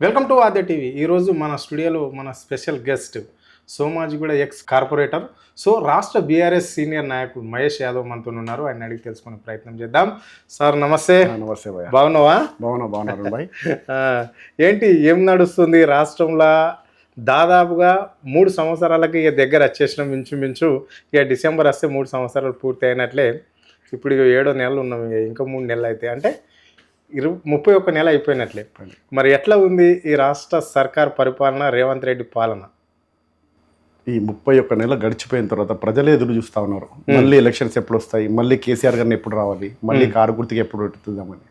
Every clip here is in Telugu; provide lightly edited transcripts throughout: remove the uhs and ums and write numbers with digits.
Welcome to Aadya TV. ఈరోజు మన స్టూడియోలో మన special guest Somajiguda ex corporator, రాష్ట్ర బీఆర్ఎస్ సీనియర్ నాయకుడు మహేష్ యాదవ్ మనతో ఉన్నారు. ఆయన అడిగి తెలుసుకునే ప్రయత్నం చేద్దాం. సార్ నమస్తే. నమస్తే భయ్య. బాగున్నావా? బాగున్నారు భాయ్. ఏంటి ఏం నడుస్తుంది రాష్ట్రంలో? దాదాపుగా 3 సంవత్సరాలకి ఇక దగ్గర వచ్చేసినాం. మించు ఇక డిసెంబర్ వస్తే 3 సంవత్సరాలు పూర్తి అయినట్లే. ఇప్పుడు ఇక 7 నెలలు ఉన్నాం. ఇక ఇంకా 3 నెలలు అయితే అంటే 31 నెల అయిపోయినట్లే. మరి ఎట్లా ఉంది ఈ రాష్ట్ర సర్కార్ పరిపాలన, రేవంత్ రెడ్డి పాలన? ఈ 31 నెలలు గడిచిపోయిన తర్వాత ప్రజలే ఎదురు చూస్తా ఉన్నారు. మళ్ళీ ఎలక్షన్స్ ఎప్పుడు వస్తాయి, మళ్ళీ కేసీఆర్ గారిని ఎప్పుడు రావాలి, మళ్ళీ కారు గుర్తుకి ఎప్పుడు పెట్టుదామని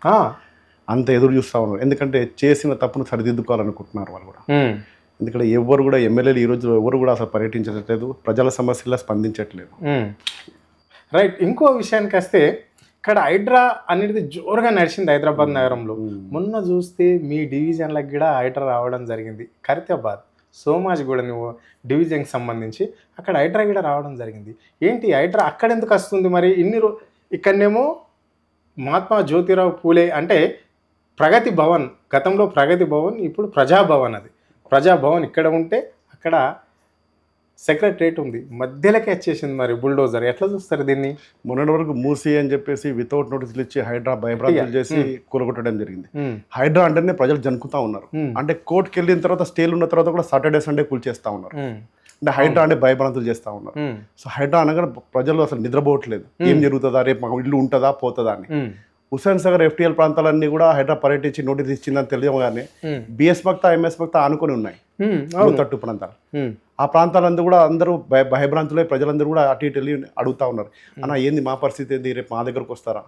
అంత ఎదురు చూస్తా ఉన్నారు. ఎందుకంటే చేసిన తప్పును సరిదిద్దుకోవాలనుకుంటున్నారు వాళ్ళు కూడా. ఎందుకంటే ఎవరు కూడా ఎమ్మెల్యేలు ఈరోజు ఎవరు కూడా అసలు పర్యటించట్లేదు, ప్రజల సమస్యల్లో స్పందించట్లేదు. రైట్. ఇంకో విషయానికి వస్తే ఇక్కడ హైడ్రా అనేది జోరుగా నడిచింది హైదరాబాద్ నగరంలో. మొన్న చూస్తే మీ డివిజన్లకు కూడా హైడ్రా రావడం జరిగింది. ఖైరతాబాద్ సోమాజిగూడ డివిజన్కి సంబంధించి అక్కడ హైడ్రా కూడా రావడం జరిగింది. ఏంటి హైడ్రా అక్కడ ఎందుకు వస్తుంది మరి? ఇక్కడనేమో మహాత్మా జ్యోతిరావు పూలే అంటే ప్రగతి భవన్, గతంలో ప్రగతి భవన్, ఇప్పుడు ప్రజాభవన్. అది ప్రజాభవన్ ఇక్కడ ఉంటే అక్కడ సెక్రటరేట్ ఉంది, మధ్యలోకి వచ్చేసింది. మరి బుల్డోజర్ ఎట్లా చూస్తారు దీన్ని? మొన్నటి వరకు మూసి అని చెప్పేసి వితౌట్ నోటీసులు ఇచ్చి హైడ్రా భయభ్రాంతులు చేసి కూలగొట్టడం జరిగింది. హైడ్రా అంటేనే ప్రజలు జనుకుతా ఉన్నారు. అంటే కోర్టుకి వెళ్ళిన తర్వాత స్టేలు ఉన్న తర్వాత కూడా సాటర్డే సండే కూల్చేస్తా ఉన్నారు. అంటే హైడ్రా అంటే భయభ్రాంతులు చేస్తా ఉన్నారు. సో హైడ్రా అనగా ప్రజలు అసలు నిద్రపోవట్లేదు. ఏం జరుగుతుందా, రేపు మాకు ఇల్లు ఉంటుందా పోతుందా అని. హుస్సేన్ సాగర్ FTL ప్రాంతాలన్నీ కూడా హైడ్రా పర్యటించి నోటీస్ ఇచ్చిందని తెలియగానే బిఎస్ మక్తా MS మక్తా ఆనుకొని ఉన్నాయి తట్టు ప్రాంతాలు. ఆ ప్రాంతాలందరూ కూడా అందరూ భయభ్రాంతులై ప్రజలందరూ కూడా అటు ఇటు వెళ్ళి అడుగుతా ఉన్నారు, అన్న ఏంది మా పరిస్థితి ఏంది, రేపు మా దగ్గరకు వస్తారా,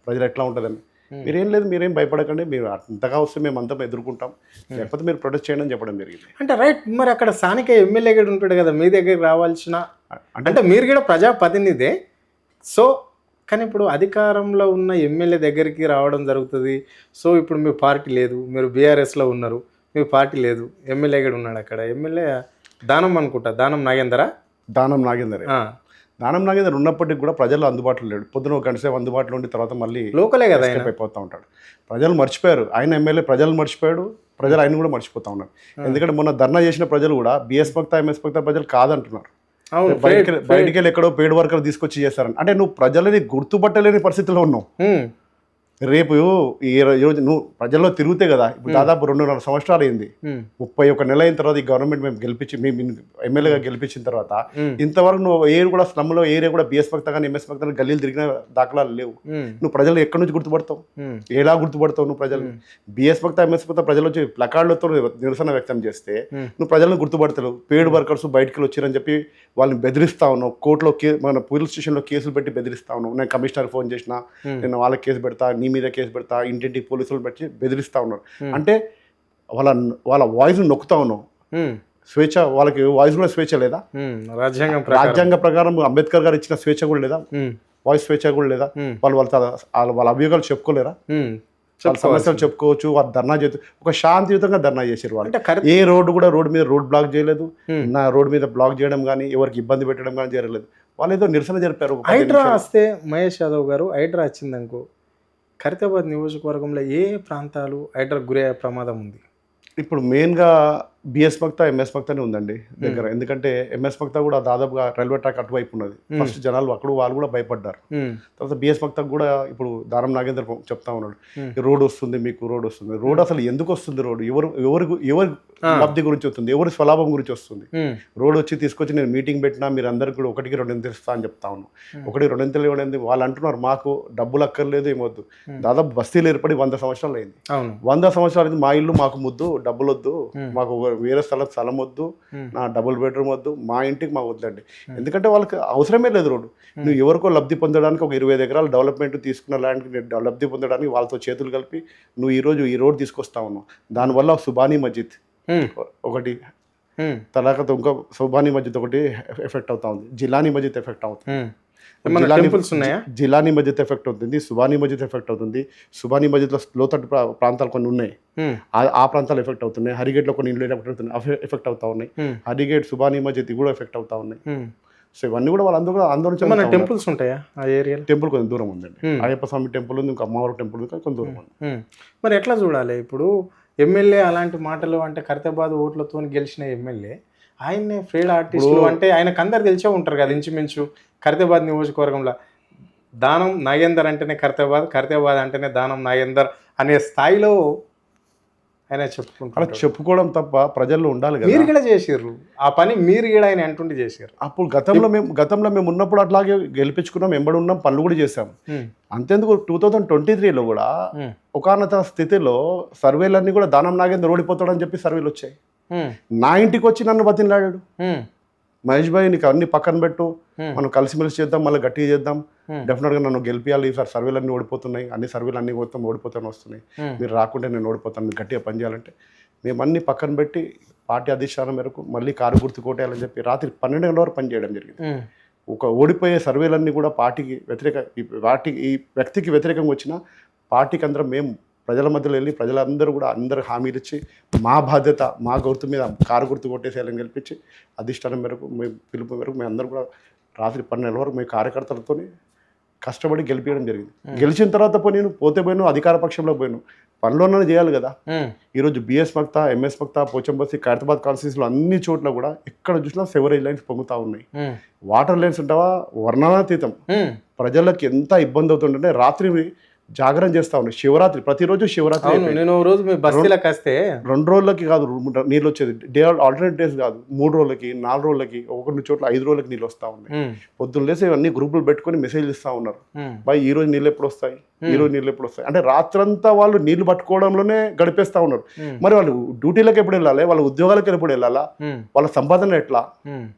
ప్రజలు ఎట్లా ఉంటుందని. మీరేం లేదు, మీరేం భయపడకండి, మీరు అంతగా వస్తే మేము అంతా ఎదుర్కొంటాం, లేకపోతే మీరు ప్రొటెస్ట్ చేయండి అని చెప్పడం జరిగింది. అంటే రైట్. మరి అక్కడ స్థానిక ఎమ్మెల్యే కూడా ఉంటాడు కదా మీ దగ్గరికి రావాల్సిన, అంటే మీరు కూడా ప్రజాప్రతినిధే. సో కానీ ఇప్పుడు అధికారంలో ఉన్న ఎమ్మెల్యే దగ్గరికి రావడం జరుగుతుంది. సో ఇప్పుడు మీ పార్టీ లేదు, మీరు బీఆర్ఎస్లో ఉన్నారు, మీ పార్టీ లేదు, ఎమ్మెల్యే కూడా ఉన్నాడు అక్కడ. ఎమ్మెల్యే దానం అనుకుంటా, దానం నాగేందర్ ఉన్నప్పటికీ కూడా ప్రజలు అందుబాటులో లేడు. పొద్దున ఒక గంట సేపు అందుబాటులో ఉండి తర్వాత మళ్ళీ లోకలే కదా అయిపోతూ ఉంటాడు. ప్రజలు మర్చిపోయారు, ఆయన ఎమ్మెల్యే ప్రజలు మర్చిపోయాడు, ప్రజలు ఆయన కూడా మర్చిపోతూ ఉన్నారు. ఎందుకంటే మొన్న ధర్నా చేసిన ప్రజలు కూడా బిఎస్ మక్తా MS మక్తా ప్రజలు కాదంటున్నారు. బయటికి వెళ్ళి ఎక్కడో పెయిడ్ వర్కర్ తీసుకొచ్చి చేస్తారని. అంటే నువ్వు ప్రజలని గుర్తుపట్టలేని పరిస్థితిలో ఉన్నావు. రేపు ఈరోజు నువ్వు ప్రజల్లో తిరిగితే కదా, ఇప్పుడు దాదాపు 2.5 సంవత్సరాలు అయింది. 31 నెలలు అయిన తర్వాత ఈ గవర్నమెంట్ మేము గెలిపించి మేము ఎమ్మెల్యేగా గెలిపించిన తర్వాత ఇంతవరకు నువ్వు కూడా స్లమ్లో ఏరియా కూడా బిఎస్ మక్తా కానీ MS మక్తా గల్లీలు తిరిగిన దాఖలాలు లేవు. నువ్వు ప్రజలు ఎక్కడి నుంచి గుర్తుపడతావు, ఎలా గుర్తుపడతావు నువ్వు ప్రజలు? బిఎస్ మక్తా MS మక్తా ప్రజలు వచ్చి ప్లకార్డులతో నిరసన వ్యక్తం చేస్తే నువ్వు ప్రజలను గుర్తుపడతావు. పెయిడ్ వర్కర్స్ బయటికి వచ్చారని చెప్పి వాళ్ళని బెదిరిస్తా ఉన్నావు. కోర్టులో మన పోలీస్ స్టేషన్లో కేసులు పెట్టి బెదిరిస్తా ఉన్నావు. నేను కమిషనర్ ఫోన్ చేసినా, నేను వాళ్ళకి కేసు పెడతా, నీ మీద కేసు పెడతా, ఇంటింటికి పోలీసులు పెట్టి బెదిరిస్తా ఉన్నారు. అంటే వాళ్ళ వాయిస్ నొక్కుతా ఉన్నావు. స్వేచ్ఛ, వాళ్ళకి వాయిస్ కూడా స్వేచ్ఛ లేదా? రాజ్యాంగ ప్రకారం అంబేద్కర్ గారు ఇచ్చిన స్వేచ్ఛ కూడా లేదా? వాయిస్ స్వేచ్ఛ కూడా లేదా? వాళ్ళ అభియోగాలు చెప్పుకోలేరా? సమస్యలు చెప్పుకోవచ్చు. వాళ్ళు ధర్నా చేస్తూ ఒక శాంతియుతంగా ధర్నా చేసారు. వాళ్ళు ఏ రోడ్డు మీద రోడ్ బ్లాక్ చేయలేదు, నా రోడ్డు మీద బ్లాక్ చేయడం కానీ ఎవరికి ఇబ్బంది పెట్టడం కానీ జరగలేదు. వాళ్ళు ఏదో నిరసన జరిపారు. హైడ్రా వస్తే మహేష్ యాదవ్ గారు, హైడ్రా వచ్చిందనుకో ఖైరతాబాద్ నియోజకవర్గంలో ఏ ప్రాంతాలు హైడ్రా గురయ్యే ప్రమాదం ఉంది? ఇప్పుడు మెయిన్గా బిఎస్ మక్తా MS మక్తానే ఉందండి దగ్గర. ఎందుకంటే MS మక్తా కూడా దాదాపుగా రైల్వే ట్రాక్ అటువైపు ఉన్నది. ఫస్ట్ జనాలు వాళ్ళు కూడా భయపడ్డారు. తర్వాత బిఎస్ మక్తా కూడా ఇప్పుడు దానం నాగేందర్ చెప్తా ఉన్నాడు, రోడ్ వస్తుంది, మీకు రోడ్ వస్తుంది. రోడ్ అసలు ఎందుకు వస్తుంది? రోడ్ ఎవరు లబ్ధి గురించి వస్తుంది, ఎవరి స్వలాభం గురించి వస్తుంది? రోడ్ వచ్చి తీసుకొచ్చి నేను మీటింగ్ పెట్టినా మీరు అందరికి కూడా 1కి 2 ఇస్తా అని చెప్తా ఉన్నాను. 1కి 2 ఇవ్వడం వాళ్ళు అంటున్నారు మాకు డబ్బులు అక్కర్లేదు, ఏమొద్దు. దాదాపు బస్తీలు ఏర్పడి 100 సంవత్సరాలు అయింది. 100 సంవత్సరాలు అయింది. మా ఇల్లు మాకు ముద్దు, డబ్బులు వద్దు, మాకు వేరే స్థలం వద్దు, నా డబుల్ బెడ్రూమ్ వద్దు, మా ఇంటికి మాకు వద్దండి. ఎందుకంటే వాళ్ళకి అవసరమే లేదు రోడ్డు. నువ్వు ఎవరికో లబ్ధి పొందడానికి ఒక 25 ఎకరాల డెవలప్మెంట్ తీసుకున్న ల్యాండ్కి లబ్ధి పొందడానికి వాళ్ళతో చేతులు కలిపి నువ్వు ఈరోజు ఈ రోడ్ తీసుకొస్తా ఉన్నావు. దానివల్ల సుబానీ మస్జిద్ ఒకటి, తర్వాత ఇంకో సుబానీ మస్జిద్ ఒకటి ఎఫెక్ట్ అవుతా ఉంది, జిలానీ మస్జిద్ ఎఫెక్ట్ అవుతుంది, జిలానీ మస్జిద్ ఎఫెక్ట్ అవుతుంది, సుబానీ మస్జిద్ ఎఫెక్ట్ అవుతుంది. సుబానీ మస్జిద్లో లోతట్టు ప్రాంతాలు కొన్ని ఉన్నాయి, ఆ ప్రాంతాలు ఎఫెక్ట్ అవుతున్నాయి. హరిగేట్లో కొన్ని ఇల్లు ఎఫెక్ట్ అవుతా ఉన్నాయి. హరిగేట్, సుబానీ మస్జిద్ కూడా ఎఫెక్ట్ అవుతా ఉన్నాయి. సో ఇవన్నీ కూడా వాళ్ళందరూ కూడా ఆందోళన. టెంపుల్స్ ఉంటాయా ఆ ఏరియా? టెంపుల్ కొంచెం దూరం ఉందండి. అయ్యప్ప స్వామి టెంపుల్ ఉంది, ఇంకా అమ్మవారి టెంపుల్ ఉంది, కొంచెం దూరం ఉంది. మరి ఎట్లా చూడాలి ఇప్పుడు ఎమ్మెల్యే అలాంటి మాటలు అంటే ఖైరతాబాద్ ఓట్లతో గెలిచిన ఎమ్మెల్యే ఆయన్నే ఫ్రీడ్ ఆర్టిస్టులు అంటే ఆయనకు అందరు తెలిసే ఉంటారు కదా ఇంచుమించు ఖైరతాబాద్ నియోజకవర్గంలో దానం నాగేందర్ అంటేనే ఖైరతాబాద్ అంటేనే దానం నాగేందర్ అనే స్థాయిలో ఆయన అలా చెప్పుకుంటారు. చెప్పుకోవడం తప్ప ప్రజల్లో ఉండాలి కదా. మీరు కూడా చేసారు ఆ పని, మీరు కూడా ఆయన అంటుండి చేసారు. అప్పుడు గతంలో మేము ఉన్నప్పుడు అట్లాగే గెలిపించుకున్నాం, ఎంబడి ఉన్నాం, పనులు కూడా చేసాం. అంతేందుకు 2023లో కూడా ఒకానొక స్థితిలో సర్వేలన్నీ కూడా దానం నాగేందర్ ఓడిపోతాడని చెప్పి సర్వేలు వచ్చాయి. నా ఇంటికి వచ్చి నన్ను బతిలాడాడు, మహేష్ భాయ్ నీకు అన్ని పక్కన పెట్టు, మనం కలిసిమెలిసి చేద్దాం, మళ్ళీ గట్టిగా చేద్దాం, డెఫినెట్గా నన్ను గెలిపియాలి, ఈసారి సర్వేలు అన్నీ ఓడిపోతున్నాయి, అన్ని సర్వేలు అన్నీ మొత్తం ఓడిపోతాను వస్తున్నాయి, మీరు రాకుంటే నేను ఓడిపోతాను, మీరు గట్టిగా పనిచేయాలంటే మేము అన్ని పక్కన పెట్టి పార్టీ అధిష్టానం మేరకు మళ్ళీ కారు గుర్తు కొట్టేయాలని చెప్పి రాత్రి 12 గంటల వరకు పనిచేయడం జరిగింది. ఒక ఓడిపోయే సర్వేలన్నీ కూడా పార్టీకి ఈ వ్యక్తికి వ్యతిరేకంగా వచ్చిన పార్టీకి అందరం మేము ప్రజల మధ్యలో వెళ్ళి ప్రజలందరూ కూడా అందరూ హామీలు ఇచ్చి మా బాధ్యత మా గుర్తు మీద కారు గుర్తు కొట్టేసేయాలని గెలిపించి అధిష్టానం మేరకు మేము పిలుపు మేరకు మేము అందరూ కూడా రాత్రి 12 వరకు మేము కార్యకర్తలతో కష్టపడి గెలిపించడం జరిగింది. గెలిచిన తర్వాత పోయినా అధికార పక్షంలో పోయాను, పనిలోనే చేయాలి కదా. ఈరోజు బిఎస్ మక్తా, ఎంఎస్ మక్తా, పోచంబస్తి, ఖైరతాబాద్ కాన్స్టిట్యూన్సీలో అన్ని చోట్ల కూడా ఎక్కడ చూసినా సెవరేజ్ లైన్స్ పొంగుతూ ఉన్నాయి. వాటర్ లైన్స్ ఉంటావా వర్ణనాతీతం. ప్రజలకు ఎంత ఇబ్బంది అవుతుందంటే రాత్రి జాగరణ చేస్తా ఉన్నాయి. శివరాత్రి ప్రతిరోజు శివరాత్రి. నేను రోజు మీ బస్తీలకు వస్తే 2 రోజులకి కాదు నీళ్ళు వచ్చేది, ఆల్టర్నేట్ డేస్ కాదు, 3 రోజులకి 4 రోజులకి, 1 చోట్ల 5 రోజులకి నీళ్ళు వస్తూ ఉన్నాయి. పొద్దున్న లేసి అన్ని గ్రూపులు పెట్టుకొని మెసేజ్ ఇస్తూ ఉన్నారు, బాయ్ ఈ రోజు నీళ్ళు ఎప్పుడు వస్తాయి, ఈ రోజు నీళ్ళు ఎప్పుడు వస్తాయి. అంటే రాత్రంతా వాళ్ళు నీళ్లు పట్టుకోవడంలోనే గడిపేస్తా ఉన్నారు. మరి వాళ్ళు డ్యూటీలకు ఎప్పుడు వెళ్ళాలి, వాళ్ళ ఉద్యోగాలకు ఎప్పుడు వెళ్ళాలా, వాళ్ళ సంపాదన ఎట్లా?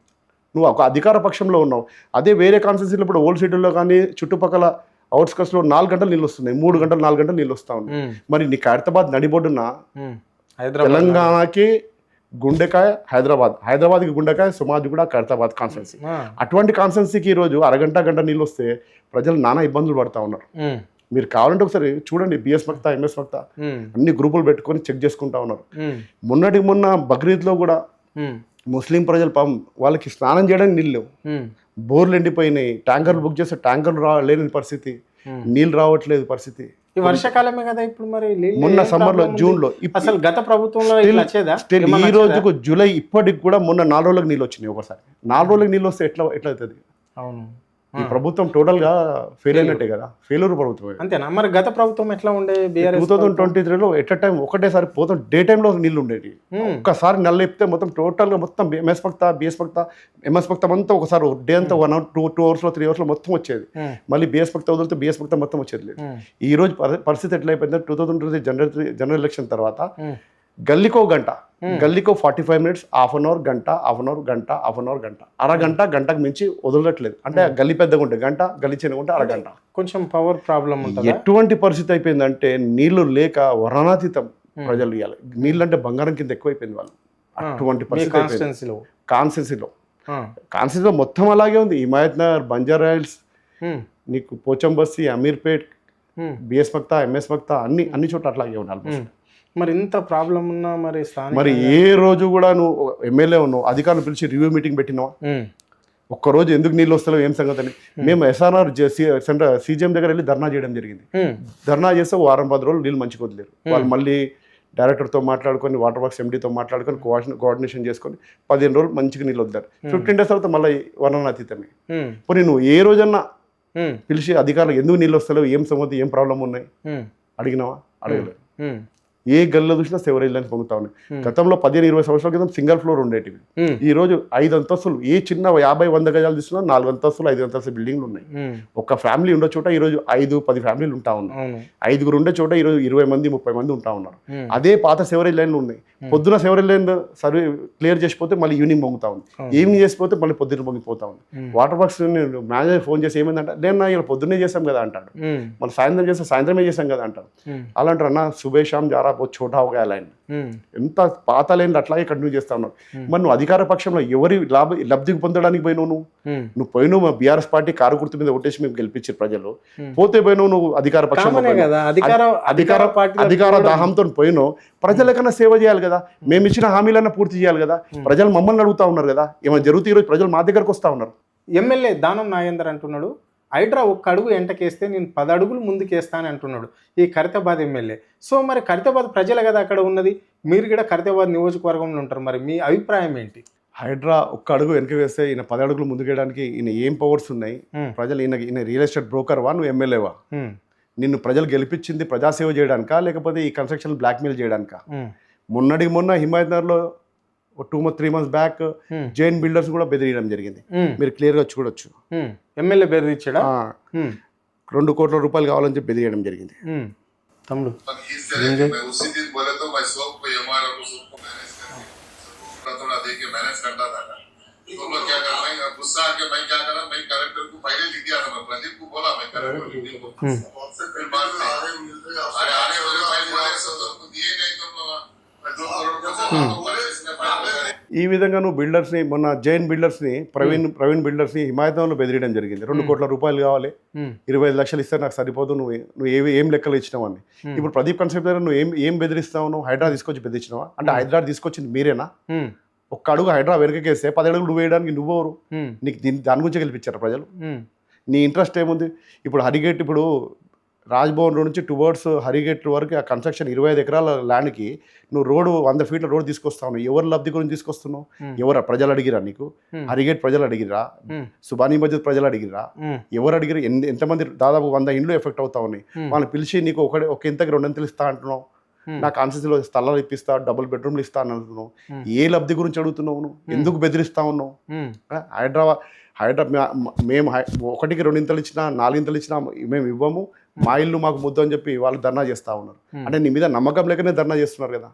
నువ్వు ఒక అధికార పక్షంలో ఉన్నావు. అదే వేరే కాన్స్టిట్యూన్సీలో ఇప్పుడు ఓల్డ్ సిటీలో కానీ చుట్టుపక్కల అవుట్స్కట్స్లో 4 గంటలు నీళ్ళు వస్తున్నాయి, 3 గంటలు 4 గంటలు నీళ్ళు వస్తా ఉన్నాయి. మరి నీ ఖైరతాబాద్ నడిబొడ్డున తెలంగాణకి గుండెకాయ హైదరాబాద్కి గుండెకాయ, సుమాజ్ కూడా ఖైరతాబాద్ కాన్స్టిట్యున్సీ. అటువంటి కాన్స్టిట్యున్సీకి ఈరోజు గంట నీళ్ళు వస్తే ప్రజలు నానా ఇబ్బందులు పడతా ఉన్నారు. మీరు కావాలంటే ఒకసారి చూడండి, బిఎస్ మక్తా, ఎంఎస్ మక్తా అన్ని గ్రూపులు పెట్టుకొని చెక్ చేసుకుంటా ఉన్నారు. మొన్న బక్రీద్లో కూడా ముస్లిం ప్రజలు పాపం వాళ్ళకి స్నానం చేయడానికి నీళ్ళు లేవు, బోర్లు ఎండిపోయినాయి, ట్యాంకర్లు బుక్ చేస్తే ట్యాంకర్లు లేని పరిస్థితి, నీళ్ళు రావట్లేదు పరిస్థితి. ఈ వర్షాకాలమే కదా ఇప్పుడు, మరి మొన్న సమ్మర్లో జూన్లో అసలు గత ప్రభుత్వంలో ఈ రోజుకు జూలై ఇప్పటికి కూడా మొన్న 4 రోజులకు నీళ్ళు వచ్చినాయి. ఒకసారి 4 రోజులకు నీళ్ళు వస్తే ఎట్లా అవుతుంది? అవును, ఈ ప్రభుత్వం టోటల్ గా ఫెయిల్ అయినట్టే కదా, ఫెయిల్యూర్ ప్రభుత్వం. అంతేనా? మరి గత ప్రభుత్వం ఎట్లా ఉండే? 2023లో ఎట్ టైం ఒకటేసారి పోతాం, డే టైంలో నీళ్ళు ఉండేవి. ఒక్కసారి నెల చెప్తే మొత్తం టోటల్ గా మొత్తం MS Maktha, BS Maktha, MS Maktha అంతా ఒకసారి డే అంతా 1 hour 2 hours 3 hours మొత్తం వచ్చేది. మళ్ళీ బిఎస్ మక్తా వదిలితే బిఎస్ మక్తా మొత్తం వచ్చేది లేదు. ఈ రోజు పరిస్థితి ఎట్లా అయిపోయింది? 2023 జనరల్ ఎలక్షన్ తర్వాత గల్లీకో గంట, గల్లీకో 45 minutes, హాఫ్ అన్ అవర్ గంట, అరగంట, గంటకు మించి వదలట్లేదు. అంటే గల్లీ పెద్దగా ఉంటే గంట, గల్లీ చిన్నగా ఉంటే అరగంట. కొంచెం పవర్ ప్రాబ్లం ఉంటుంది. ఎటువంటి పరిస్థితి అయిపోయిందంటే నీళ్లు లేక వర్ణనాతీతం ప్రజలు ఇవ్వాలి. నీళ్ళు అంటే బంగారం కింద ఎక్కువైపోయింది వాళ్ళు. అటువంటి పరిస్థితి కాన్స్టిట్యున్సీలో మొత్తం అలాగే ఉంది. హిమాయత్ నగర్, బంజారా హిల్స్, నీకు పోచంబస్తి, అమీర్పేట్, బిఎస్ మక్తా, ఎంఎస్ మక్తా అన్ని చోట్ల అట్లాగే ఉండాలి. మరి ఇంత ప్రాబ్లం ఉన్నా మరి ఏ రోజు కూడా నువ్వు ఎమ్మెల్యే ఉన్నావు, అధికారులు పిలిచి రివ్యూ మీటింగ్ పెట్టినావా? ఒక్కరోజు ఎందుకు నీళ్ళు వస్తలేవు, ఏం సంగతి అని మేము ఎస్ఆర్ఆర్ సీజీఎం దగ్గర వెళ్ళి ధర్నా చేయడం జరిగింది. ధర్నా చేస్తే 10 రోజులు నీళ్ళు మంచిగా వదిలేరు. వాళ్ళు మళ్ళీ డైరెక్టర్తో మాట్లాడుకొని, వాటర్ వర్క్స్ ఎండీతో మాట్లాడుకొని కోఆర్డినేషన్ చేసుకొని 15 రోజులు మంచిగా నీళ్ళు వద్దారు. 15 days తర్వాత మళ్ళీ వర్ణనాతీతమే. పోనీ నువ్వు ఏ రోజన్నా పిలిచి అధికారులు ఎందుకు నీళ్ళు వస్తలేవు, ఏం సమస్య, ఏం ప్రాబ్లం ఉన్నాయి అడిగినావా? అడగలేదు. ఏ గల్లో చూసినా సెవరేజ్ లైన్స్ పొందుతా ఉన్నాయి. గతంలో 15-20 సంవత్సరాల క్రితం సింగిల్ ఫ్లోర్ ఉండేటివి. ఈ రోజు 5 అంతస్తులు, ఏ చిన్న 50-100 గజాలు తీసుకున్నా 4 అంతస్తులు 5 అంతస్తుల బిల్డింగ్లు ఉన్నాయి. ఒక ఫ్యామిలీ ఉండే చోట ఈ రోజు 5-10 ఫ్యామిలీలు ఉంటా ఉన్నాయి. 5గురు ఉండే చోట ఈ రోజు 20 మంది 30 మంది ఉంటా ఉన్నారు. అదే పాత సెవరేజ్ లైన్లు ఉన్నాయి. పొద్దున సెవరేజ్ లైన్ సర్వే క్లియర్ చేసిపోతే మళ్ళీ ఈవినింగ్ పొంగుతా ఉంది, ఈవినింగ్ చేసిపోతే మళ్ళీ పొద్దున్న పొంగిపోతా ఉంది. వాటర్ వర్క్స్ మేనేజర్ ఫోన్ చేసి ఏమైందంటే, నేను ఇలా పొద్దున్నే చేసాం కదా అంటాడు, మళ్ళీ సాయంత్రం చేస్తే సాయంత్రమే చేసాం కదా అంటాడు. అలా అంటారు అన్న, సుబే షామ్ జారా చోటా ఒక లైన్, ఎంత పాత లైన్లు అట్లాగే కంటిన్యూ చేస్తా ఉన్నావు. మరి నువ్వు అధికార పక్షంలో ఎవరి లబ్ధికి పొందడానికి పోయినావు? నువ్వు పోయినావు మా బీఆర్ఎస్ పార్టీ కారు గుర్తు మీద ఒట్టేసి మేము గెలిపించారు ప్రజలు, పోతే పోయినావు నువ్వు అధికార పక్షంలో, అధికార దాహంతో పోయినావు. ప్రజలకన్నా సేవ చేయాలి కదా, మేము ఇచ్చిన హామీలన్నా పూర్తి చేయాలి కదా. ప్రజలు మమ్మల్ని అడుగుతా ఉన్నారు కదా, ఏమైనా జరుగుతుంది. ఈరోజు ప్రజలు మా దగ్గరకు వస్తా ఉన్నారు. ఎమ్మెల్యే దానం నాగేందర్ అంటున్నాడు, హైడ్రా ఒక్క అడుగు వెంటకేస్తే నేను 10 అడుగులు ముందుకేస్తాను అంటున్నాడు ఈ ఖైరతాబాద్ ఎమ్మెల్యే. సో మరి ఖైరతాబాద్ ప్రజలు కదా అక్కడ ఉన్నది, మీరు కూడా ఖైరతాబాద్ నియోజకవర్గంలో ఉంటారు, మరి మీ అభిప్రాయం ఏంటి? హైడ్రా ఒక్క అడుగు వెనక వేస్తే ఈయన 10 అడుగులు ముందుకేయడానికి ఈయన ఏం పవర్స్ ఉన్నాయి? ప్రజలు ఈయన రియల్ ఎస్టేట్ బ్రోకర్వా, నువ్వు ఎమ్మెల్యేవా? నిన్ను ప్రజలు గెలిపించింది ప్రజాసేవ చేయడానికా లేకపోతే ఈ కన్స్ట్రక్షన్ బ్లాక్మెయిల్ చేయడానికా? మొన్న హిమాయత్నగర్లో 2-3 months బ్యాక్ జైన్ బిల్డర్స్ కూడా బెదిరియడం జరిగింది, మీరు క్లియర్గా చూడొచ్చు. ఎమ్మెల్యే బెదిరించాడా? 2 కోట్ల రూపాయలు కావాలని చెప్పి బెదిరియడం జరిగింది. తమ్ముడు मैनेज करता था तो लोग क्या कर रहे हैं गुस्सा आके मैं क्या करा, मैं कलेक्टर को पहले लिख दिया था, मैं प्रदीप को बोला, मैं कलेक्टर को फिर बाद में अरे आने वाले भाई बोले सब तुमको दिए नहीं तुम लोग 2 करोड़ को बोले इसने फाइल ఈ విధంగా నువ్వు బిల్డర్స్ని మొన్న జైన్ బిల్డర్స్ని ప్రవీణ్ బిల్డర్స్ని హిమాయతంలో బెదిరియడం జరిగింది. 2 కోట్ల రూపాయలు కావాలి, 25 లక్షలు ఇస్తే నాకు సరిపోదు, నువ్వు ఏం లెక్కలు ఇచ్చినావు అని. ఇప్పుడు ప్రదీప్ కన్సెప్ట్ దగ్గర నువ్వు ఏం బెదిరిస్తావు? నువ్వు హైడ్రా తీసుకొచ్చి బెదిరించినావా? అంటే హైడ్రా తీసుకొచ్చింది మీరేనా? ఒక్క అడుగు హైడ్రా వెనకకేస్తే 10 అడుగులు నువ్వు వేయడానికి నువ్వెవరు? నీకు దాని గురించి గెలిపించారు ప్రజలు? నీ ఇంట్రెస్ట్ ఏముంది? ఇప్పుడు హరిగేట్, ఇప్పుడు రాజ్భవన్ రోడ్ నుంచి టువర్డ్స్ హరిగేట్ వరకు ఆ కన్స్ట్రక్షన్ 25 ఎకరాల ల్యాండ్కి నువ్వు రోడ్డు 100 ఫీట్ల రోడ్ తీసుకొస్తావు. ఎవరు లబ్ధి గురించి తీసుకొస్తున్నావు? ఎవరు ప్రజలు అడిగిరా నీకు? హరిగేట్ ప్రజలు అడిగిరా? సుబానీ మస్జిద్ ప్రజలు అడిగిరా? ఎవరు అడిగిరా? ఎంతమంది? దాదాపు 100 ఇండ్లు ఎఫెక్ట్ అవుతా ఉన్నాయి. వాళ్ళని పిలిచి నీకు ఒక ఇంతకి 2 ఇంతలు ఇస్తా అంటున్నావు, నా కాన్స్టిట్యూన్సీలో స్థలాలు ఇప్పిస్తా, డబుల్ బెడ్రూమ్లు ఇస్తా అని అంటున్నావు. ఏ లబ్ధి గురించి అడుగుతున్నావు? నువ్వు ఎందుకు బెదిరిస్తా ఉన్నావు? హైడ్రా మేము 1కి 2 ఇంతలు ఇచ్చినా 4 ఇంతలు ఇచ్చినా మేము ఇవ్వము, మా ఇల్లు మాకు ముద్దు అని చెప్పి వాళ్ళు ధర్నా చేస్తా ఉన్నారు. అంటే నీ మీద నమ్మకం లేకనే ధర్నా చేస్తున్నారు కదా.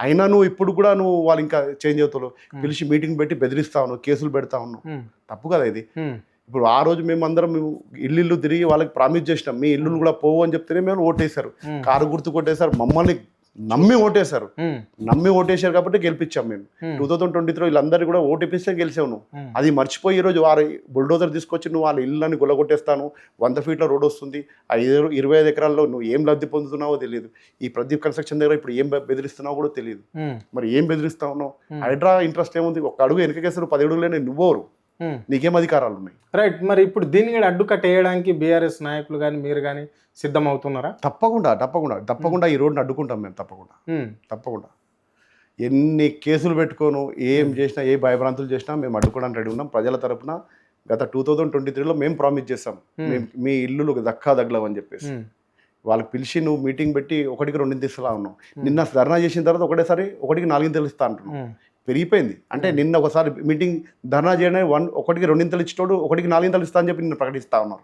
అయినా నువ్వు ఇప్పుడు కూడా నువ్వు వాళ్ళు ఇంకా చేంజ్ అవుతావు, పిలిచి మీటింగ్ పెట్టి బెదిరిస్తా ఉన్నావు, కేసులు పెడతా ఉన్నావు. తప్పు కదా ఇది. ఇప్పుడు ఆ రోజు మేము అందరం ఇల్లు తిరిగి వాళ్ళకి ప్రామిస్ చేసినాం, మీ ఇల్లులు కూడా పోవు అని చెప్తేనే మేము ఓటేశారు, కారు గుర్తు కొట్టేశారు, మమ్మల్ని నమ్మి ఓటేశారు. కాబట్టి గెలిపించాం మేము. 2023 వీళ్ళందరూ కూడా ఓటేపిస్తే గెలిచావు నువ్వు. అది మర్చిపోయి ఈరోజు వారి బుల్డోజర్ తీసుకొచ్చి నువ్వు వాళ్ళ ఇళ్ళని గొల్లగొట్టేస్తాను, 100 ఫీట్ల రోడ్ వస్తుంది, 25 ఎకరాల్లో నువ్వు ఏం లబ్ధి పొందుతున్నావో తెలియదు. ఈ ప్రదీప్ కన్స్ట్రక్షన్ దగ్గర ఇప్పుడు ఏం బెదిరిస్తున్నావో కూడా తెలియదు. మరి ఏం బెదిరిస్తా ఉన్నావు? హైడ్రా ఇంట్రెస్ట్ ఏముంది? ఒక అడుగు వెనకకేస్తారు, 10 అడుగులేనే నువ్వోరు, నీకేం అధికారాలు ఉన్నాయి? రైట్. మరి ఇప్పుడు దీన్ని కూడా అడ్డుకట్ట వేయడానికి బీఆర్ఎస్ నాయకులు కానీ మీరు కానీ సిద్ధం అవుతున్నారా? తప్పకుండా ఈ రోడ్ని అడ్డుకుంటాం మేము. తప్పకుండా ఎన్ని కేసులు పెట్టుకోను, ఏం చేసినా, ఏ భయభ్రాంతులు చేసినా మేము అడ్డుకోవడానికి రెడీ ఉన్నాం. ప్రజల తరపున గత 2023లో మేము ప్రామిస్ చేస్తాం, మీ ఇల్లులు దగ్లవు అని చెప్పేసి వాళ్ళకి పిలిచి నువ్వు మీటింగ్ పెట్టి 1కి 2 ఇంతలు ఇస్తా ఉన్నావు. నిన్న ధర్నా చేసిన తర్వాత ఒకటేసారి 1కి 4 ఇంతలు ఇస్తా అంటున్నావు. పెరిగిపోయింది. అంటే నిన్న ఒకసారి మీటింగ్ ధర్నా చేయడానికి 1కి 2 ఇంతలు ఇచ్చేటోడు 1కి 4 ఇంతలు ఇస్తా అని చెప్పి నిన్ను ప్రకటిస్తా ఉన్నారు.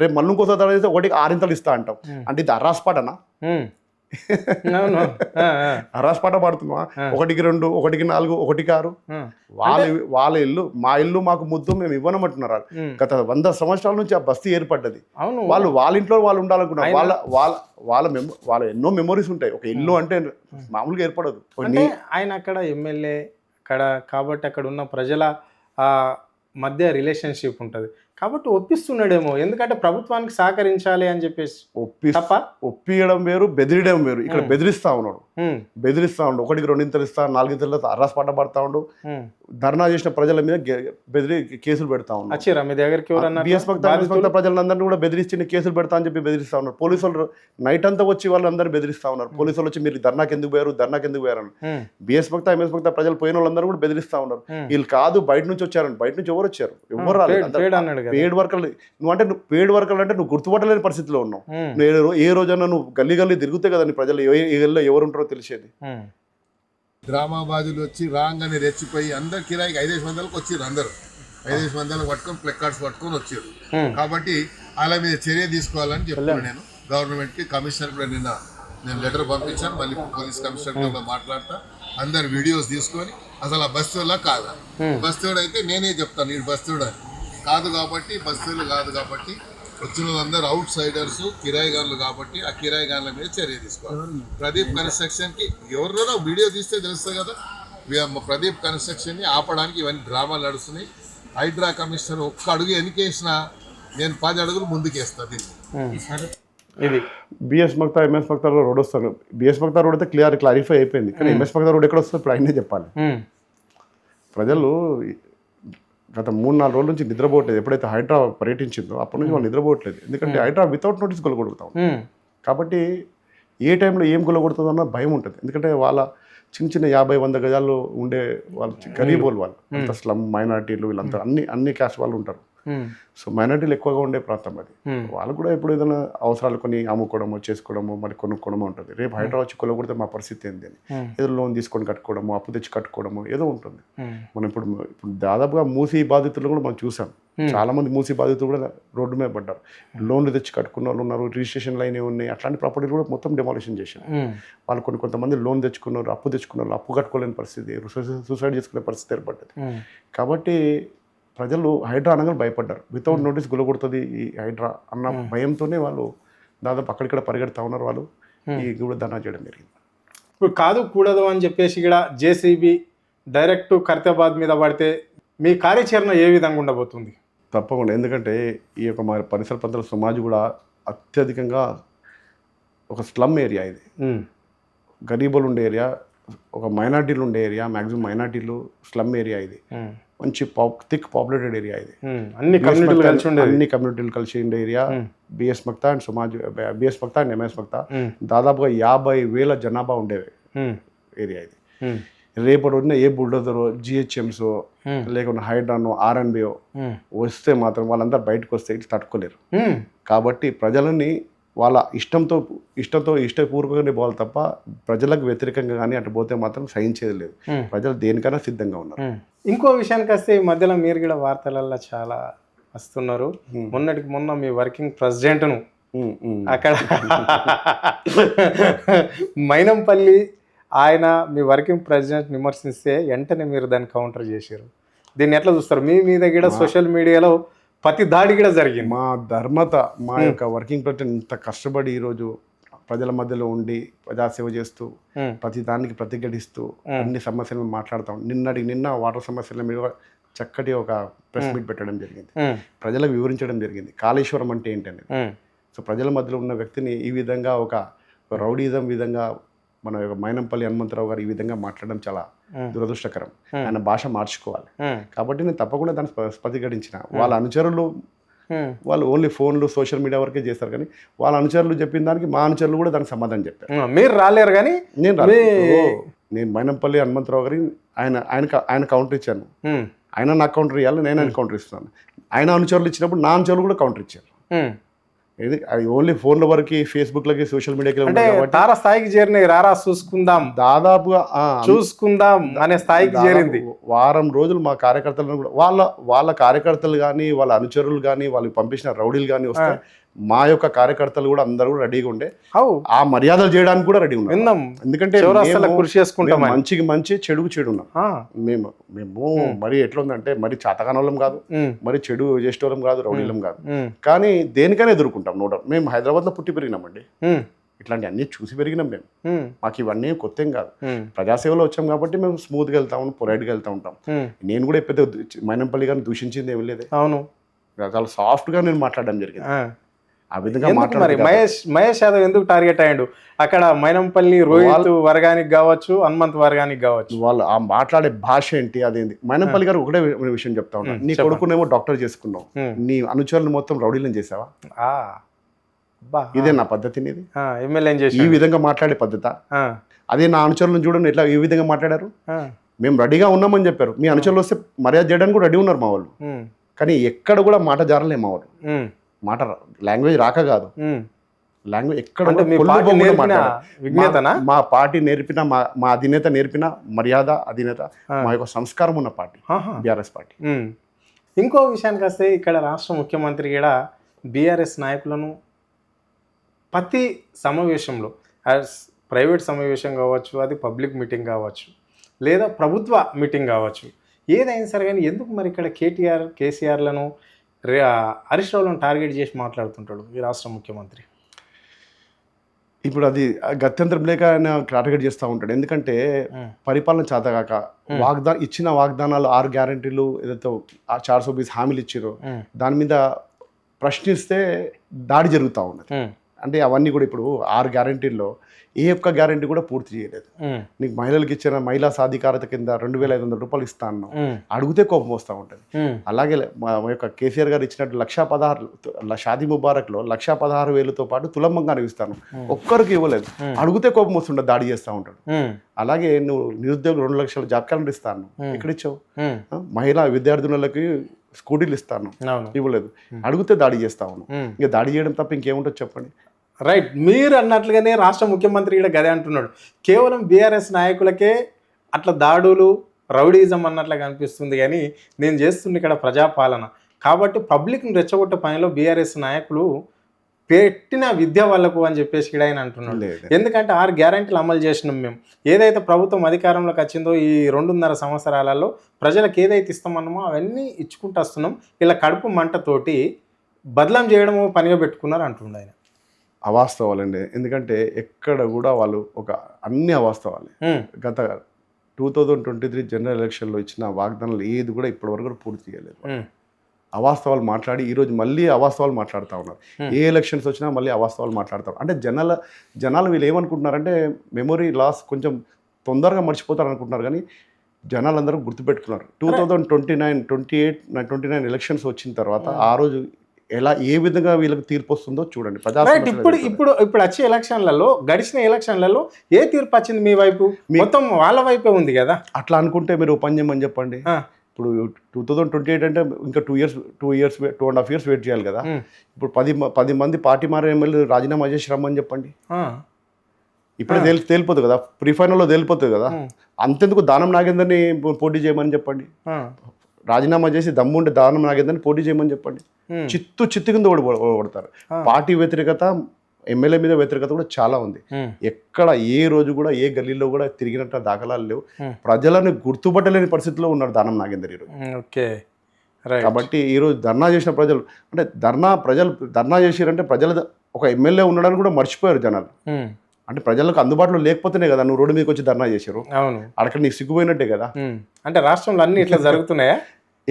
రేపు మళ్ళీ ఇంకోసారి ధర్నా చేస్తే 1కి 6 ఇంతలు ఇస్తా అంటావు. అంటే ఇది అరాస్పాటనా? అరాస్పాట పడుతున్నా? 1కి 2, 1కి 4, 1కి 6 వాళ్ళ ఇల్లు, మా ఇల్లు మాకు ముద్దు, మేము ఇవ్వనమంటున్నారు. గత 100 సంవత్సరాల నుంచి ఆ బస్తీ ఏర్పడ్డది. వాళ్ళ ఇంట్లో వాళ్ళు ఉండాలనుకున్నారు. వాళ్ళ ఎన్నో మెమొరీస్ ఉంటాయి. ఒక ఇల్లు అంటే మామూలుగా ఏర్పడదు. ఆయన అక్కడ ఎమ్మెల్యే అక్కడ కాబట్టి అక్కడ ఉన్న ప్రజల మధ్య రిలేషన్షిప్ ఉంటుంది కాబట్టి ఒప్పిస్తున్నాడేమో, ఎందుకంటే ప్రభుత్వానికి సహకరించాలి అని చెప్పేసి. ఒప్పియడం వేరు, బెదిరియడం వేరు. ఇక్కడ బెదిరిస్తా ఉన్నాడు. 1కి 2 ఇంతలు ఇస్తా, 4 ఇంతలు అర్రాస్ పాట పడతా ఉండు. ధర్నా చేసిన ప్రజల మీద బెదిరి కేసులు పెడతా ఉన్నాడు. మీ దగ్గరికి బిఎస్ భక్త ప్రజలందరినీ కూడా బెదిరించి కేసులు పెడతా అని చెప్పి బెదిరిస్తా ఉన్నారు. పోలీసులు నైట్ అంతా వచ్చి వాళ్ళందరూ బెదిరిస్తా ఉన్నారు. పోలీసులు వచ్చి మీరు ధర్నాకి ఎందుకు పోయారు అని. బిఎస్ భక్త ఎంఎస్ భక్త ప్రజలు పోయిన వాళ్ళందరూ కూడా బెదిరిస్తా ఉన్నారు. వీళ్ళు కాదు బయట నుంచి వచ్చారని. బయట నుంచి ఎవరు వచ్చారు? ఎవరు రాలేదు. పేడ్ వర్కర్లు. నువ్వు పేడ్ వర్కర్లు అంటే నువ్వు గుర్తుపట్టలేని పరిస్థితిలో ఉన్నావు. నువ్వు ఏ రోజన్నా నువ్వు గల్లీ తిరుగుతే కదా నీ ప్రజలు ఎవరు ఉంటారో తెలిసేది. డ్రామాబాదులు వచ్చి రాగానే రెచ్చిపోయి అందరు కిరాయికి 5,500కి వచ్చారు. అందరూ 5,500 పట్టుకొని ప్లెకార్డ్స్ పట్టుకొని వచ్చారు. కాబట్టి వాళ్ళ మీద చర్య తీసుకోవాలని చెప్తున్నాను నేను గవర్నమెంట్కి. కమిషనర్ కూడా నిన్న నేను లెటర్ పంపించాను. మళ్ళీ పోలీస్ కమిషనర్తో మాట్లాడతా. అందరు వీడియోస్ తీసుకొని అసలు ఆ బస్తీలా కాదా, బస్తీడు అయితే నేనే చెప్తాను ఈ బస్తీడు అని. కాదు కాబట్టి బస్తీలు కాదు కాబట్టి వచ్చిన వాళ్ళందరూ అవుట్ సైడర్స్, కిరాయిగాన్లు కాబట్టి ఆ కిరాయిగాన్ల మీద చర్య తీసుకోవాలి. ప్రదీప్ కన్స్ట్రక్షన్కి ఎవరినో వీడియో తీస్తే తెలుస్తుంది కదా. ప్రదీప్ కన్స్ట్రక్షన్ని ఆపడానికి ఇవన్నీ డ్రామాలు నడుస్తున్నాయి. హైడ్రా కమిషనర్ ఒక్క అడుగు వెనకేసినా నేను 10 అడుగులు ముందుకేస్తాను. ఇది బిఎస్ భక్త ఎంఎస్ భక్త రోడ్ వస్తాను. బిఎస్ భక్త రోడ్ అయితే క్లారిఫై అయిపోయింది. కానీ ఎంఎస్ భక్త రోడ్ ఎక్కడ వస్తుంది ఇప్పుడు ఆయనే చెప్పాలి. ప్రజలు గత 3-4 రోజుల నుంచి నిద్రపోవట్లేదు. ఎప్పుడైతే హైడ్రా పర్యటించిందో అప్పటి నుంచి వాళ్ళు నిద్రపోవట్లేదు. ఎందుకంటే హైడ్రా వితౌట్ నోటీస్ కొలగొడుతాం. కాబట్టి ఏ టైంలో ఏం కొలగొడుతుందో అన్న భయం ఉంటుంది. ఎందుకంటే వాళ్ళ చిన్న 50-100 గజాల్లో ఉండే వాళ్ళు గరీబోళ్ళు వాళ్ళు అంత స్లమ్ మైనార్టీలు వీళ్ళంతా అన్ని క్యాస్ట్ వాళ్ళు ఉంటారు. సో మైనార్టీలు ఎక్కువగా ఉండే ప్రాంతం అది. వాళ్ళు కూడా ఎప్పుడు ఏదైనా అవసరాలు కొన్ని అమ్ముకోవడమో చేసుకోవడమో మరి కొనుక్కోవడమో ఉంటుంది. రేపు హైడ్రా వచ్చి కొలగొడితే మా పరిస్థితి ఏంటి అని ఏదో లోన్ తీసుకొని కట్టుకోవడమో అప్పు తెచ్చి కట్టుకోవడమో ఏదో ఉంటుంది. మనం ఇప్పుడు దాదాపుగా మూసీ బాధితులు కూడా మనం చూసాం. చాలా మంది మూసీ బాధితులు కూడా రోడ్డు మీద పడ్డారు. లోన్లు తెచ్చి కట్టుకున్న వాళ్ళు ఉన్నారు, రిజిస్ట్రేషన్ లైన్ ఉన్నాయి, అట్లాంటి ప్రాపర్టీలు కూడా మొత్తం డెమాలిషన్ చేశారు. వాళ్ళు కొంతమంది లోన్ తెచ్చుకున్నారు, అప్పు తెచ్చుకున్నారు, అప్పు కట్టుకోలేని పరిస్థితి, సూసైడ్ చేసుకునే పరిస్థితి ఏర్పడ్డది. కాబట్టి ప్రజలు హైడ్రా అనగా భయపడ్డారు. వితౌట్ నోటీస్ గులగొడుతుంది ఈ హైడ్రా అన్న భయంతోనే వాళ్ళు దాదాపు అక్కడిక్కడ పరిగెడతా ఉన్నారు. వాళ్ళు ఈ కూడా ధర్నా చేయడం జరిగింది. ఇప్పుడు కాదు కూడదు అని చెప్పేసి ఇక్కడ జేసీబీ డైరెక్ట్ ఖైరతాబాద్ మీద పడితే మీ కార్యాచరణ ఏ విధంగా ఉండబోతుంది? తప్పకుండా. ఎందుకంటే ఈ యొక్క మా పరిసర ప్రాంతాల సమాజ్ కూడా అత్యధికంగా ఒక స్లమ్ ఏరియా ఇది. గరీబులు ఉండే ఏరియా, ఒక మైనార్టీలు ఉండే ఏరియా, మ్యాక్సిమం మైనార్టీలు స్లమ్ ఏరియా ఇది. మంచి థిక్ పాపులేటెడ్ ఏరియా ఇది. అన్ని కమ్యూనిటీలు కలిసి ఉండే ఏరియా. బిఎస్ మక్తా అండ్ సమాజ్, BS Maktha and MS Maktha దాదాపుగా 50,000 జనాభా ఉండే ఏరియా ఇది. రేపటి రోజున ఏ బుల్డోజరో జిహెచ్ఎంస్ లేకుండా హైడ్రానో ఆర్ఎన్బిఓ వస్తే మాత్రం వాళ్ళందరూ బయటకు వస్తే ఇట్లా తట్టుకోలేరు. కాబట్టి ప్రజలని వాళ్ళ ఇష్టపూర్వకంగానే పోవాలి తప్ప ప్రజలకు వ్యతిరేకంగా కానీ అటు పోతే మాత్రం సహించేది లేదు. ప్రజలు దేనికైనా సిద్ధంగా ఉన్నారు. ఇంకో విషయానికి వస్తే ఈ మధ్యలో మీరు కూడా వార్తలలో చాలా వస్తున్నారు. మొన్నటికి మొన్న మీ వర్కింగ్ ప్రెసిడెంట్ను అక్కడ మైనంపల్లి ఆయన మీ వర్కింగ్ ప్రెసిడెంట్ విమర్శిస్తే వెంటనే మీరు దాన్ని కౌంటర్ చేశారు. దీన్ని ఎట్లా చూస్తారు? మీ మీద కూడా సోషల్ మీడియాలో ప్రతి దాడి కూడా జరిగింది. మా ధర్మత, మా యొక్క వర్కింగ్ ప్రెసిడెంట్ ఇంత కష్టపడి ఈరోజు ప్రజల మధ్యలో ఉండి ప్రజాసేవ చేస్తూ ప్రతి దానికి ప్రతిఘటిస్తూ అన్ని సమస్యలను మాట్లాడతాం. నిన్న వాటర్ సమస్యల మీద చక్కటి ఒక ప్రెస్ మీట్ పెట్టడం జరిగింది. ప్రజలకు వివరించడం జరిగింది కాళేశ్వరం అంటే ఏంటని. సో ప్రజల మధ్యలో ఉన్న వ్యక్తిని ఈ విధంగా ఒక రౌడీజం విధంగా మన మైనంపల్లి హనుమంతరావు గారు ఈ విధంగా మాట్లాడడం చాలా దురదృష్టకరం. ఆయన భాష మార్చుకోవాలి. కాబట్టి నేను తప్పకుండా దాన్ని ప్రతిఘటించిన. వాళ్ళ అనుచరులు వాళ్ళు ఓన్లీ ఫోన్లు సోషల్ మీడియా వరకే చేస్తారు, కానీ వాళ్ళ అనుచరులు చెప్పిన దానికి మా అనుచరులు కూడా దానికి సమాధానం చెప్పారు. మీరు రాలేరు కానీ నేను మైనంపల్లి హనుమంతరావు గారి ఆయన కౌంటర్ ఇచ్చాను. ఆయన నాకు కౌంటర్ ఇవ్వాలి, నేను ఆయన కౌంటర్ ఇస్తున్నాను. ఆయన అనుచరులు ఇచ్చినప్పుడు నా అనుచరులు కూడా కౌంటర్ ఇచ్చారు. ఇది అది ఓన్లీ ఫోన్ల వరకు ఫేస్బుక్ లకి సోషల్ మీడియాకి తార స్థాయికి చేరినాయి. రారా చూసుకుందాం, దాదాపుగా చూసుకుందాం అనే స్థాయికి చేరింది. వారం రోజులు మా కార్యకర్తలను కూడా వాళ్ళ కార్యకర్తలు కానీ వాళ్ళ అనుచరులు కానీ వాళ్ళు పంపించిన రౌడీలు కానీ వస్తే మా యొక్క కార్యకర్తలు కూడా అందరూ కూడా రెడీగా ఉండే ఆ మర్యాదలు చేయడానికి కూడా రెడీ ఉన్నాం. ఎందుకంటే కృషి చేసుకుంటాం, మంచికి మంచి చెడుకు చెడు ఉన్నాం. మేము మరి ఎట్లా ఉందంటే మరి చాతకానోళ్ళం కాదు, మరి చెడు చేసేటోళ్ళం కాదు, రౌడీలం కాదు, కానీ దేనికైనా ఎదుర్కొంటాం. మేము హైదరాబాద్ లో పుట్టి పెరిగినామండి. ఇట్లాంటి అన్ని చూసి పెరిగినాం మేము. మాకు ఇవన్నీ కొత్త ఏం కాదు. ప్రజాసేవలో వచ్చాం కాబట్టి మేము స్మూత్ గా వెళ్తా ఉంటాం, పొలైట్ గా వెళ్తా ఉంటాం. నేను కూడా పెద్ద మైనంపల్లి గారిని దూషించింది ఏమి లేదు. అవును, చాలా సాఫ్ట్ గా నేను మాట్లాడడం జరిగింది. ఆ విధంగా మహేష్ యాదవ్ ఎందుకు టార్గెట్ అయ్యాడు అక్కడ? మైనంపల్లి రోహిత్ వర్గానికి కావచ్చు, హనుమంత్ వర్గానికి కావచ్చు, వాళ్ళు ఆ మాట్లాడే భాష ఏంటి అదేంటి. మైనంపల్లి గారు ఒకటే విషయం చెప్తా ఉన్నా, నీ కొడుకునేమో డాక్టర్ చేసుకున్నావు, నీ అనుచరులు మొత్తం రౌడీలను చేసావా? ఇదే నా పద్ధతి, ఈ విధంగా మాట్లాడే పద్ధత. అదే నా అనుచరులను చూడండి ఎట్లా ఈ విధంగా మాట్లాడారు. మేము రెడీగా ఉన్నామని చెప్పారు, మీ అనుచరులు వస్తే మర్యాద చేయడానికి కూడా రెడీ ఉన్నారు మా వాళ్ళు. కానీ ఎక్కడ కూడా మాట జారలే మా వాళ్ళు. మాట లాంగ్వేజ్ రాక కాదు, లాంగ్వేజ్ ఎక్కడ మా పార్టీ నేర్పిన మా అధినేత నేర్పిన మర్యాద, అధినేత, మా యొక్క సంస్కారం ఉన్న పార్టీ బీఆర్ఎస్ పార్టీ. ఇంకో విషయానికి వస్తే ఇక్కడ రాష్ట్ర ముఖ్యమంత్రి కూడా బీఆర్ఎస్ నాయకులను ప్రతి సమావేశంలో, ప్రైవేట్ సమావేశం కావచ్చు, అది పబ్లిక్ మీటింగ్ కావచ్చు, లేదా ప్రభుత్వ మీటింగ్ కావచ్చు, ఏదైనా సరే కానీ ఎందుకు మరి ఇక్కడ కేసీఆర్లను హరీష్ రావులను టార్గెట్ చేసి మాట్లాడుతుంటాడు ఈ రాష్ట్ర ముఖ్యమంత్రి? ఇప్పుడు అది గత్యంతరం లేక ఆయన టార్గెట్ చేస్తూ ఉంటాడు. ఎందుకంటే పరిపాలన చేతగాక ఇచ్చిన వాగ్దానాలు 6 గ్యారంటీలు ఏదైతే 420 హామీలు ఇచ్చారో దాని మీద ప్రశ్నిస్తే దాడి జరుగుతూ ఉన్నది. అంటే అవన్నీ కూడా ఇప్పుడు 6 గ్యారంటీల్లో ఏ ఒక్క గ్యారంటీ కూడా పూర్తి చేయలేదు. నీకు మహిళలకు ఇచ్చిన మహిళా సాధికారత కింద 2,500 రూపాయలు ఇస్తా అన్నాం, అడిగితే కోపం వస్తూ ఉంటుంది. అలాగే మా యొక్క కేసీఆర్ గారు ఇచ్చినట్టు 1,16,000 షాదీ ముబారక్లో 1,16,000తో పాటు తులం బంగారం ఇస్తాను, ఒక్కరికి ఇవ్వలేదు, అడిగితే కోపం వస్తుండే, దాడి చేస్తూ ఉంటాడు. అలాగే నువ్వు నిరుద్యోగులు 2 లక్షల జాబ్ క్యాలెండర్ ఇస్తాను, ఎక్కడిచ్చావు? మహిళా విద్యార్థినులకి స్కూటీలు ఇస్తాను, ఇవ్వలేదు, అడిగితే దాడి చేస్తా ఉన్నాను. ఇంకా దాడి చేయడం తప్ప ఇంకేముంటుంది చెప్పండి. రైట్, మీరు అన్నట్లుగానే రాష్ట్ర ముఖ్యమంత్రి కూడా గదే అంటున్నాడు. కేవలం బీఆర్ఎస్ నాయకులకే అట్లా దాడులు రౌడీజం అన్నట్లుగా అనిపిస్తుంది, కానీ నేను చేస్తుంది ఇక్కడ ప్రజాపాలన కాబట్టి పబ్లిక్ని రెచ్చగొట్టే పనిలో బీఆర్ఎస్ నాయకులు పెట్టిన విద్య వాళ్ళకు అని చెప్పేసి ఇక్కడ ఆయన అంటున్నాడు. ఎందుకంటే 6 గ్యారంటీలు అమలు చేసినాం మేము. ఏదైతే ప్రభుత్వం అధికారంలోకి వచ్చిందో ఈ 2.5 సంవత్సరాలలో ప్రజలకు ఏదైతే ఇస్తామన్నామో అవన్నీ ఇచ్చుకుంటూ వస్తున్నాం. ఇలా కడుపు మంటతోటి బదలం చేయడం పనిగా పెట్టుకున్నారు అంటుండే ఆయన. అవాస్తవాలండి, ఎందుకంటే ఎక్కడ కూడా వాళ్ళు అన్ని అవాస్తవాలే. గత 2023 జనరల్ ఎలక్షన్లో ఇచ్చిన వాగ్దానాలు ఏది కూడా ఇప్పటివరకు కూడా పూర్తి చేయలేదు. అవాస్తవాలు మాట్లాడి ఈరోజు మళ్ళీ అవాస్తవాలు మాట్లాడుతూ ఉన్నారు. ఏ ఎలక్షన్స్ వచ్చినా మళ్ళీ అవాస్తవాలు మాట్లాడతారు. అంటే జనాలు వీళ్ళు ఏమనుకుంటున్నారంటే మెమొరీ లాస్, కొంచెం తొందరగా మర్చిపోతారు అనుకుంటున్నారు, కానీ జనాలందరూ గుర్తుపెట్టుకున్నారు. 2029 ఎలక్షన్స్ వచ్చిన తర్వాత ఆ రోజు ఏ విధంగా వీళ్ళకి తీర్పు వస్తుందో చూడండి. ఇప్పుడు వచ్చే ఎలక్షన్లలో, గడిచిన ఎలక్షన్లలో ఏ తీర్పు వచ్చింది మీ వైపు? మొత్తం వాళ్ళ వైపే ఉంది కదా. అట్లా అనుకుంటే మీరు ఓపెన్ చేయమని చెప్పండి. ఇప్పుడు 2028 అంటే ఇంకా 2.5 years వెయిట్ చేయాలి కదా. ఇప్పుడు 10 మంది పార్టీ మారే ఎమ్మెల్యే రాజీనామా చేసి రమ్మని చెప్పండి. ఇప్పుడే తేలిపోతుంది కదా, ప్రీ ఫైనల్లో తేలిపోతుంది కదా. అంతెందుకు దానం నాగేందర్ని పోటీ చేయమని చెప్పండి. రాజీనామా చేసి దమ్ముంటే దానం నాగేందర్ని పోటీ చేయమని చెప్పండి. చిత్తు కింద ఓడతారు. పార్టీ వ్యతిరేకత, ఎమ్మెల్యే మీద వ్యతిరేకత కూడా చాలా ఉంది. ఎక్కడ ఏ రోజు కూడా ఏ గల్లీలో కూడా తిరిగినట్టు దాఖలాలు లేవు. ప్రజలను గుర్తుపట్టలేని పరిస్థితిలో ఉన్నారు దానం నాగేందర్ ఈరోజు. కాబట్టి ఈరోజు ధర్నా చేసిన ప్రజలు అంటే ధర్నా చేసిరంటే ప్రజల ఒక ఎమ్మెల్యే ఉండడానికి కూడా మర్చిపోయారు జనాలు. అంటే ప్రజలకు అందుబాటులో లేకపోతేనే కదా నువ్వు రోడ్డు మీదకి వచ్చి ధర్నా చేశారు. అక్కడ నీకు సిగ్గుపోయినట్టే కదా. అంటే రాష్ట్రంలో అన్ని ఇట్లా జరుగుతున్నాయా?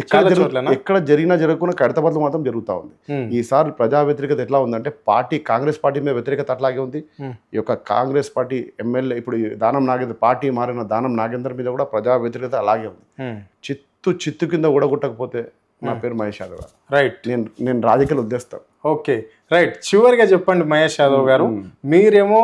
ఎక్కడ జరగకుండా ఖైరతాబాద్లో మాత్రం జరుగుతూ ఉంది. ఈసారి ప్రజా వ్యతిరేకత ఎట్లా ఉందంటే కాంగ్రెస్ పార్టీ మీద వ్యతిరేకత అట్లాగే ఉంది. ఈ యొక్క కాంగ్రెస్ పార్టీ ఎమ్మెల్యే ఇప్పుడు దానం నాగేందర్ పార్టీ మారిన దానం నాగేందర్ మీద కూడా ప్రజా వ్యతిరేకత అలాగే ఉంది. చిత్తు కింద ఊడగొట్టకపోతే నా పేరు మహేష్ యాదవ్ గారు. రైట్, నేను రాజకీయాలు ఉద్దేస్తాను. Okay right. చివరిగా చెప్పండి మహేష్ యాదవ్ గారు, మీరేమో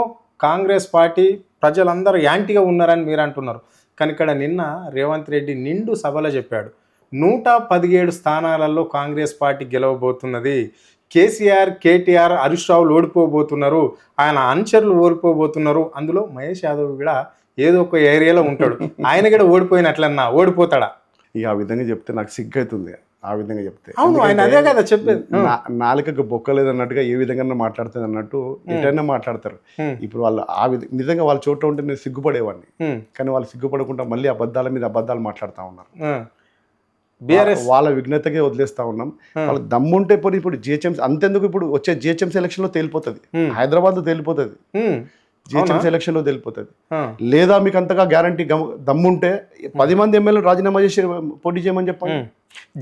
కాంగ్రెస్ పార్టీ ప్రజలందరూ యాంటీగా ఉన్నారని మీరు అంటున్నారు, కానీ ఇక్కడ నిన్న రేవంత్ రెడ్డి నిండు సభలో చెప్పాడు 117 స్థానాలలో కాంగ్రెస్ పార్టీ గెలవబోతున్నది. కేసీఆర్, కేటీఆర్, హరీష్ రావులు ఓడిపోబోతున్నారు, ఆయన అనుచరులు ఓడిపోబోతున్నారు. అందులో మహేష్ యాదవ్ కూడా ఏదో ఒక ఏరియాలో ఉంటాడు, ఆయన కూడా ఓడిపోయినట్లన్నా ఓడిపోతాడా? ఇక ఆ విధంగా చెప్తే నాకు సిగ్గు అవుతుంది. ఆ విధంగా చెప్తే అదే కదా చెప్పేది. నాలుకకు బొక్కలేదు అన్నట్టుగా ఏ విధంగా మాట్లాడుతుంది అన్నట్టు ఎటైనా మాట్లాడతారు. ఇప్పుడు వాళ్ళు నిజంగా వాళ్ళ చోట ఉంటే నేను సిగ్గుపడేవాడిని, కానీ వాళ్ళు సిగ్గుపడకుండా మళ్ళీ అబద్ధాల మీద అబద్ధాలు మాట్లాడుతూ ఉన్నారు. వాళ్ళ విఘ్నతకే వదిలేస్తా ఉన్నాం. వాళ్ళకి దమ్ముంటే పోనీ ఇప్పుడు జిహెచ్ఎంసీ అంతెందుకు, ఇప్పుడు వచ్చే జిహెచ్ఎంసీ ఎలక్షన్ లో తేలిపోతుంది, హైదరాబాద్ లో తేలిపోతుంది, జిహెచ్ఎంసీ ఎలక్షన్ లో తేలిపోతుంది. లేదా మీకు అంతగా గ్యారంటీ దమ్ముంటే 10 మంది ఎమ్మెల్యేలు రాజీనామా చేసి పోటీ చేయమని చెప్పండి.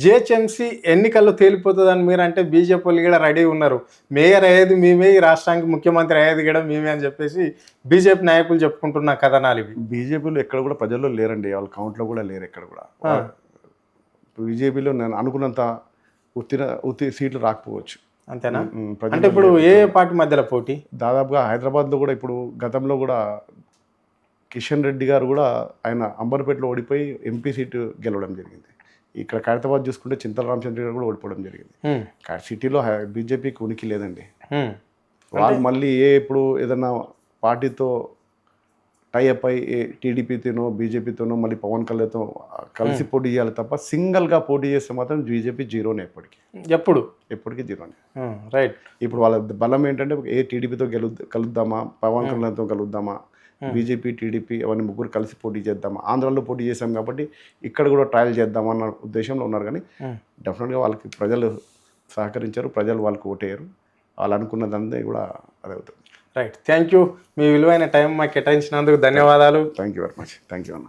జిహెచ్ఎంసీ ఎన్నికల్లో తేలిపోతుంది అని మీరు అంటే బీజేపీ వాళ్ళు కూడా రెడీ ఉన్నారు. మేయర్ అయ్యేది మేమే, ఈ రాష్ట్రానికి ముఖ్యమంత్రి అయ్యేది కూడా మేమే అని చెప్పేసి బీజేపీ నాయకులు చెప్పుకుంటున్న కథనాలు ఇవి. బీజేపీలో ఎక్కడ కూడా ప్రజల్లో లేరండి, వాళ్ళ కౌంట్లో కూడా లేరు ఎక్కడ కూడా. బీజేపీలో నేను అనుకున్నంత ఉత్తి సీట్లు రాకపోవచ్చు. అంతేనా? అంటే ఇప్పుడు ఏ పార్టీ మధ్యలో పోటీ? దాదాపుగా హైదరాబాద్లో కూడా ఇప్పుడు గతంలో కూడా కిషన్ రెడ్డి గారు కూడా ఆయన అంబర్పేటలో ఓడిపోయి ఎంపీ సీటు గెలవడం జరిగింది. ఇక్కడ ఖైరతాబాద్ చూసుకుంటే చింతల రామచంద్ర గారు కూడా ఓడిపోవడం జరిగింది. సిటీలో బీజేపీకి ఉనికి లేదండి. వాళ్ళు మళ్ళీ ఇప్పుడు ఏదన్నా పార్టీతో టైఅప్ అయ్యి టీడీపీతోనో బీజేపీతోనో మళ్ళీ పవన్ కళ్యాణ్తో కలిసి పోటీ చేయాలి తప్ప సింగిల్గా పోటీ చేస్తే మాత్రం బీజేపీ జీరోనే ఎప్పటికీ జీరోనే. రైట్. ఇప్పుడు వాళ్ళ బలం ఏంటంటే టీడీపీతో కలుద్దామా, పవన్ కళ్యాణ్తో కలుద్దామా, బీజేపీ టీడీపీ అవన్నీ ముగ్గురు కలిసి పోటీ చేద్దామా, ఆంధ్రాలో పోటీ చేసాం కాబట్టి ఇక్కడ కూడా ట్రయల్ చేద్దామన్న ఉద్దేశంలో ఉన్నారు. కానీ డెఫినెట్గా వాళ్ళకి ప్రజలు సహకరించారు, ప్రజలు వాళ్ళకి ఓటేయరు, వాళ్ళు అనుకున్నదంతా కూడా అదే అవుతుంది. Right, thank you. మీ విలువైన టైం మాకు కేటాయించినందుకు ధన్యవాదాలు. Thank you very much. Thank you అన్న.